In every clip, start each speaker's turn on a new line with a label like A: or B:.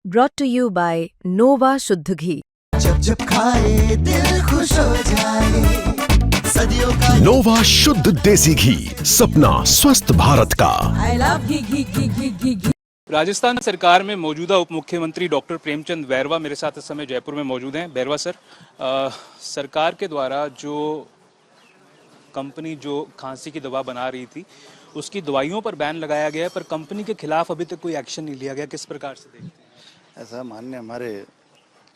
A: brought to you by Nova शुद्ध घी।
B: जब जब खाए दिल खुश हो जाए, सदियों का
C: नोवा शुद्ध देसी घी, सपना स्वस्थ भारत का।
D: I love घी घी घी घी घी घी।
E: राजस्थान सरकार में मौजूदा उप मुख्यमंत्री डॉक्टर प्रेमचंद बैरवा मेरे साथ इस समय जयपुर में मौजूद हैं। बैरवा सर, सरकार के द्वारा जो कंपनी जो खांसी की दवा बना रही थी उसकी दवाइयों पर बैन लगाया गया है, पर कंपनी के खिलाफ अभी तक कोई एक्शन नहीं लिया गया। किस प्रकार से देखते हैं?
F: ऐसा माननीय हमारे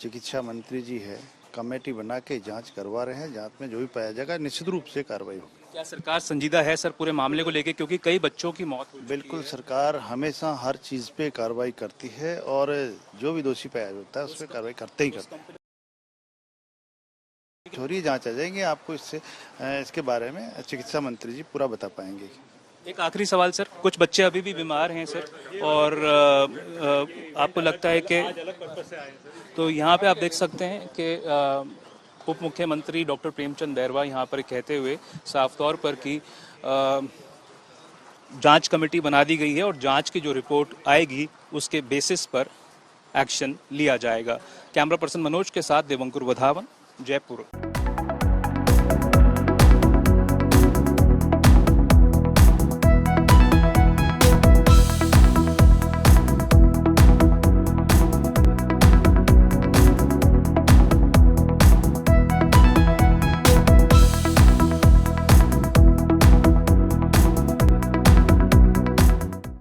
F: चिकित्सा मंत्री जी है, कमेटी बना के जांच करवा रहे हैं। जांच में जो भी पाया जाएगा निश्चित रूप से कार्रवाई होगी।
E: क्या सरकार संजीदा है सर पूरे मामले को लेकर, क्योंकि कई बच्चों की मौत हुई?
F: बिल्कुल, सरकार हमेशा हर चीज पे कार्रवाई करती है और जो भी दोषी पाया जाता है उस पर कार्रवाई करते ही करते हैं। थोड़ी जांच आ जाएंगी, आपको इसके बारे में चिकित्सा मंत्री जी पूरा बता पाएंगे।
E: एक आखिरी सवाल सर, कुछ बच्चे अभी भी बीमार हैं सर, और आपको लगता है कि तो यहाँ पे आप देख सकते हैं कि उप मुख्यमंत्री डॉक्टर प्रेमचंद बैरवा यहाँ पर कहते हुए साफ तौर पर कि जांच कमेटी बना दी गई है और जांच की जो रिपोर्ट आएगी उसके बेसिस पर एक्शन लिया जाएगा। कैमरा पर्सन मनोज के साथ देवंकुर वधावन, जयपुर।